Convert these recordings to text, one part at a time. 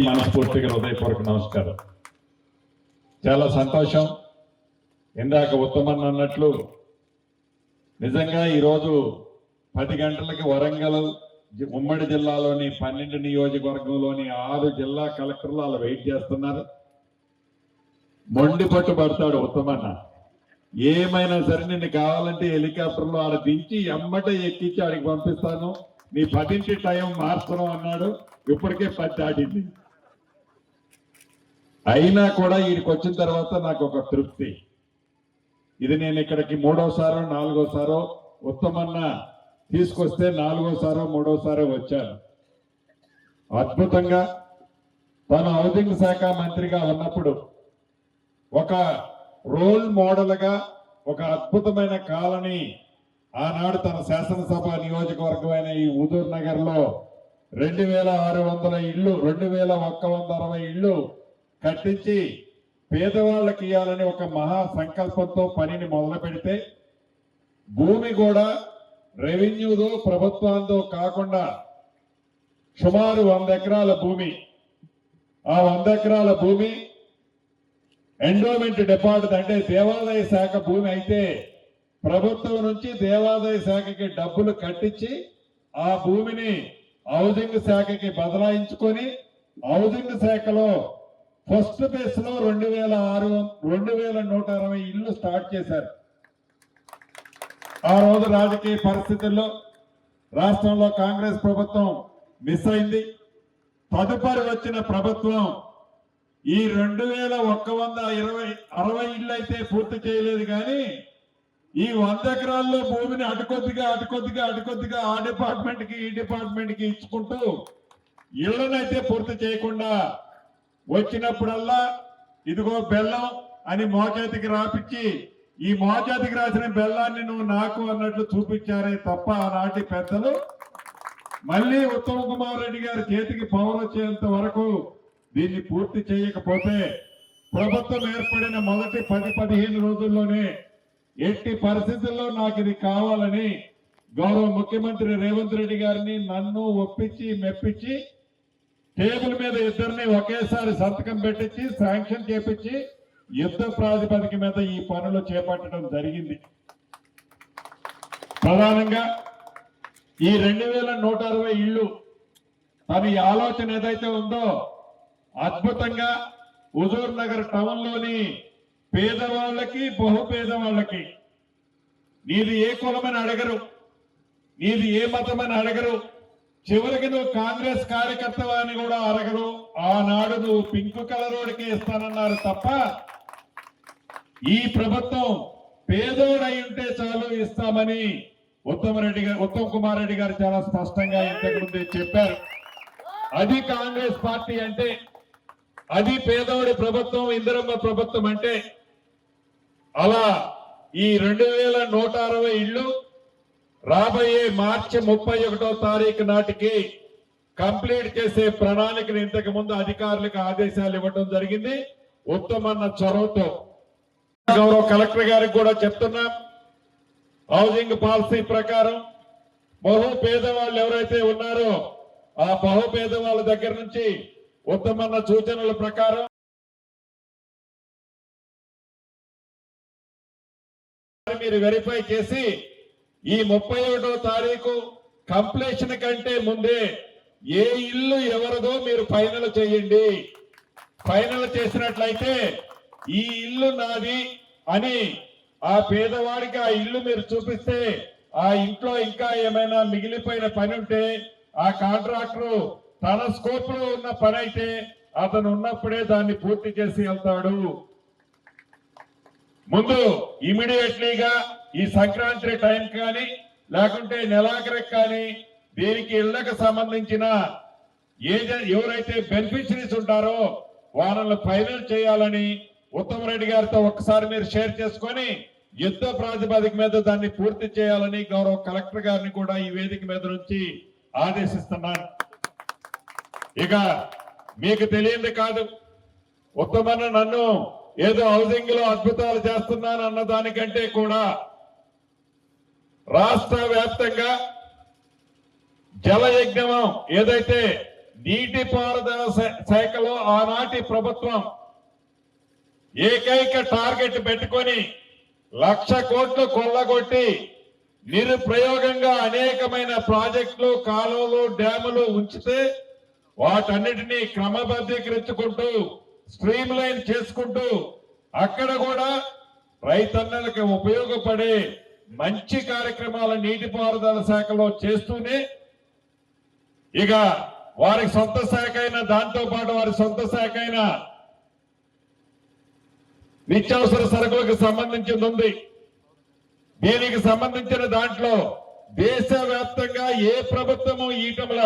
మనస్ఫూర్తిగా హృదయపూర్వక నమస్కారం. చాలా సంతోషం. ఇందాక ఉత్తమన్ అన్నట్లు నిజంగా ఈరోజు 10 గంటలకి వరంగల్ ఉమ్మడి జిల్లాలోని 12 నియోజకవర్గంలోని 6 జిల్లా కలెక్టర్లు వాళ్ళు వెయిట్ చేస్తున్నారు. మొండి పట్టు పడతాడు ఉత్తమన్న. ఏమైనా సరే నిన్ను కావాలంటే హెలికాప్టర్లో ఆడ దించి ఎమ్మటే ఎక్కించి ఆడికి పంపిస్తాను, నీ 10 టైం మార్చడం అన్నాడు. ఇప్పటికే 10 దాటింది. అయినా కూడా వీడికి వచ్చిన తర్వాత నాకు ఒక తృప్తి. ఇది నేను ఇక్కడికి 3వసారో 4వసారో ఉత్తమన్న తీసుకొస్తే 4వసారో 3వసారో వచ్చాను. అద్భుతంగా తను హౌసింగ్ శాఖ మంత్రిగా ఉన్నప్పుడు ఒక రోల్ మోడల్గా ఒక అద్భుతమైన కాలనీ ఆనాడు తన శాసనసభ నియోజకవర్గమైన ఈ హుజూర్ నగర్ లో 2600 ఇళ్ళు 2160 ఇళ్ళు కట్టించి పేదవాళ్ళకి ఇవ్వాలని ఒక మహా సంకల్పంతో పనిని మొదలు పెడితే భూమి కూడా రెవెన్యూదో ప్రభుత్వంతో కాకుండా సుమారు 100 ఎకరాల భూమి, ఆ 100 ఎకరాల భూమి ఎండోమెంట్ డిపార్ట్మెంట్ అంటే దేవాదాయ శాఖ భూమి అయితే ప్రభుత్వం నుంచి దేవాదాయ శాఖకి డబ్బులు కట్టించి ఆ భూమిని హౌసింగ్ శాఖకి బదలాయించుకొని హౌసింగ్ శాఖలో ఫస్ట్ ఫేజ్ లో 2160 ఇళ్ళు స్టార్ట్ చేశారు. ఆ రోజు రాజకీయ పరిస్థితుల్లో రాష్ట్రంలో కాంగ్రెస్ ప్రభుత్వం మిస్ అయింది. తదుపరి వచ్చిన ప్రభుత్వం ఈ 2160 ఇళ్ళు అయితే పూర్తి చేయలేదు, కానీ ఈ 100 ఎకరాల్లో భూమిని అటుకొద్దిగా ఆ డిపార్ట్మెంట్ కి ఈ డిపార్ట్మెంట్ కి ఇచ్చుకుంటూ ఇళ్లనైతే పూర్తి చేయకుండా వచ్చినప్పుడల్లా ఇదిగో బెల్లం అని మోచేతికి రాపిచ్చి ఈ మోచేతికి రాసిన బెల్లాన్ని నువ్వు నాకు అన్నట్లు చూపించారే తప్ప ఆనాటి పెద్దలు మళ్ళీ ఉత్తమ్ కుమార్ రెడ్డి గారి చేతికి పవర్ వచ్చేంత వరకు దీన్ని పూర్తి చేయకపోతే ప్రభుత్వం ఏర్పడిన మొదటి 10-15 రోజుల్లోనే ఎట్టి పరిస్థితుల్లో నాకు ఇది కావాలని గౌరవ ముఖ్యమంత్రి రేవంత్ రెడ్డి గారిని నన్ను ఒప్పించి మెప్పించి టేబుల్ మీద ఇద్దరిని ఒకేసారి సంతకం పెట్టించి శాంక్షన్ చేపించి యుద్ధ ప్రాతిపదిక మీద ఈ పనులు చేపట్టడం జరిగింది. ప్రధానంగా ఈ 2160 ఇళ్ళు తన ఆలోచన ఏదైతే ఉందో అద్భుతంగా హుజూర్ నగర్ టౌన్ లోని పేదవాళ్ళకి బహుపేదవాళ్ళకి నీది ఏ కులమని అడగరు, నీది ఏ మతమని అడగరు, చివరికి నువ్వు కాంగ్రెస్ కార్యకర్తవా అని కూడా అడగరు. ఆనాడు నువ్వు పింక్ కలర్ వాడికి ఇస్తానన్నారు తప్ప ఈ ప్రభుత్వం పేదోడై ఉంటే చాలు ఇస్తామని ఉత్తమ్ కుమార్ రెడ్డి గారు చాలా స్పష్టంగా ఇంతకు ముందే చెప్పారు. అది కాంగ్రెస్ పార్టీ అంటే, అది పేదోడి ప్రభుత్వం, ఇందిరమ్మ ప్రభుత్వం అంటే. అలా ఈ 2160 ఇళ్ళు రాబోయే మార్చి 31వ తారీఖు నాటికి కంప్లీట్ చేసే ప్రణాళికను ఇంతకు ముందు అధికారులకు ఆదేశాలు ఇవ్వడం జరిగింది. ఉత్తమన్న చొరవతో గౌరవ కలెక్టర్ గారికి కూడా చెప్తున్నాం, హౌసింగ్ పాలసీ ప్రకారం బహు పేదవాళ్ళు ఎవరైతే ఉన్నారో ఆ బహు పేదవాళ్ళ దగ్గర నుంచి ఉత్తమన్న సూచనల ప్రకారం మీరు వెరిఫై చేసి ఈ 31వ తారీఖు కంప్లీషన్ కంటే ముందే ఏ ఇల్లు ఎవరిదో మీరు ఫైనల్ చేయండి. ఫైనల్ చేసినట్లయితే ఈ ఇల్లు నాది అని ఆ పేదవాడికి ఆ ఇల్లు మీరు చూపిస్తే ఆ ఇంట్లో ఇంకా ఏమైనా మిగిలిపోయిన పని ఉంటే ఆ కాంట్రాక్టర్ తన స్కోప్ లో ఉన్న పని అయితే అతను ఉన్నప్పుడే దాన్ని పూర్తి చేసి వెళ్తాడు. ముందు ఇమీడియట్లీగా ఈ సంక్రాంతి టైం కానీ లేకుంటే నెలాఖరికి కానీ దీనికి ఇళ్లకు సంబంధించిన ఎవరైతే బెనిఫిషరీస్ ఉంటారో వాళ్ళని ఫైనల్ చేయాలని ఉత్తమ్ రెడ్డి గారితో ఒకసారి మీరు షేర్ చేసుకొని యుద్ధ ప్రాతిపదిక మీద దాన్ని పూర్తి చేయాలని గౌరవ కలెక్టర్ గారిని కూడా ఈ వేదిక మీద నుంచి ఆదేశిస్తున్నాను. ఇక మీకు తెలియంది కాదు, ఉత్తమన్న నన్ను ఏదో హౌసింగ్ లో అద్భుతాలు చేస్తున్నాను అన్న దానికంటే కూడా రాష్ట్ర వ్యాప్తంగా జలయజ్ఞం ఏదైతే నీటిపారుదల శాఖలో ఆనాటి ప్రభుత్వం ఏకైక టార్గెట్ పెట్టుకొని 1,00,000 కోట్లు కొల్లగొట్టి నిరుప్రయోగంగా అనేకమైన ప్రాజెక్టులు, కాలువలు, డ్యాములు ఉంచితే వాటన్నిటినీ క్రమబద్ధీకరించుకుంటూ స్ట్రీమ్ లైన్ చేసుకుంటూ అక్కడ కూడా రైతన్నలకు ఉపయోగపడే మంచి కార్యక్రమాల నీటిపారుదల శాఖలో చేస్తూనే ఇక వారి సొంత శాఖ అయిన దాంతో పాటు వారి సొంత శాఖ అయిన నిత్యావసర సరుకులకు సంబంధించింది ఉంది. దీనికి సంబంధించిన దాంట్లో దేశవ్యాప్తంగా ఏ ప్రభుత్వము ఈటముల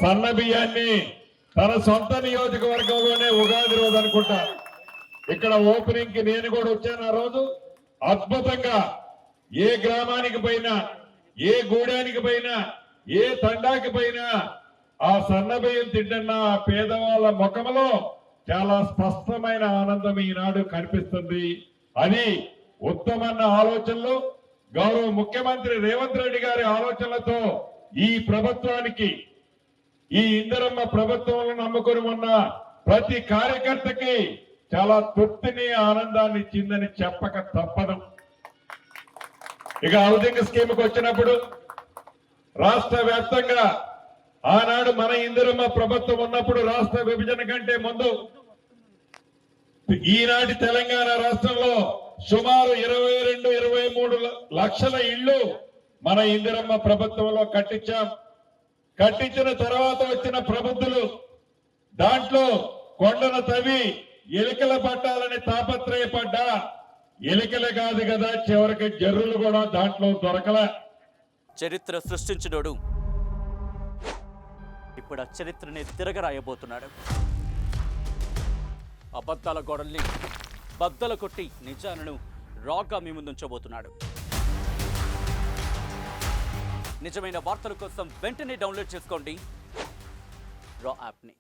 సన్న బియ్యాన్ని తన సొంత నియోజకవర్గంలోనే ఉగాది రోజు అనుకుంటా ఇక్కడ ఓపెనింగ్ కి నేను కూడా వచ్చాను. ఆ రోజు అద్భుతంగా ఏ గ్రామానికి పోయినా, ఏ గూడానికి పోయినా, ఏ తండాకి పోయినా ఆ సన్న బియ్యం తింటున్న ఆ పేదవాళ్ళ ముఖంలో చాలా స్పష్టమైన ఆనందం ఈనాడు కనిపిస్తుంది. అది ఉత్తమన్న ఆలోచనలు గౌరవ ముఖ్యమంత్రి రేవంత్ రెడ్డి గారి ఆలోచనలతో ఈ ప్రభుత్వానికి, ఈ ఇందిరమ్మ ప్రభుత్వంలో నమ్ముకొని ఉన్న ప్రతి కార్యకర్తకి చాలా తృప్తిని, ఆనందాన్ని ఇచ్చిందని చెప్పక తప్పదు. ఇక హౌసింగ్ స్కీమ్ కు వచ్చినప్పుడు రాష్ట్ర వ్యాప్తంగా ఆనాడు మన ఇందిరమ్మ ప్రభుత్వం ఉన్నప్పుడు రాష్ట్ర విభజన కంటే ముందు ఈనాటి తెలంగాణ రాష్ట్రంలో సుమారు 22-23 లక్షల ఇళ్లు మన ఇందిరమ్మ ప్రభుత్వంలో కట్టించాం. కట్టించిన తర్వాత వచ్చిన ప్రబుద్ధులు దాంట్లో కొండను తవ్వి ఎలికల పట్టాలని తాపత్రయపడ్డా ఎలికలు కాదు కదా, చివరికి జర్రులు కూడా దాంట్లో దొరకల. చరిత్ర సృష్టించినోడు ఇప్పుడు ఆ చరిత్రని తిరగరాయబోతున్నాడు. అబద్ధాల గోడల్ని బద్దలు కొట్టి నిజాలను రాగా మీ ముందుంచబోతున్నాడు. నిజమైన వార్తల కోసం వెంటనే డౌన్లోడ్ చేసుకోండి రా యాప్ని.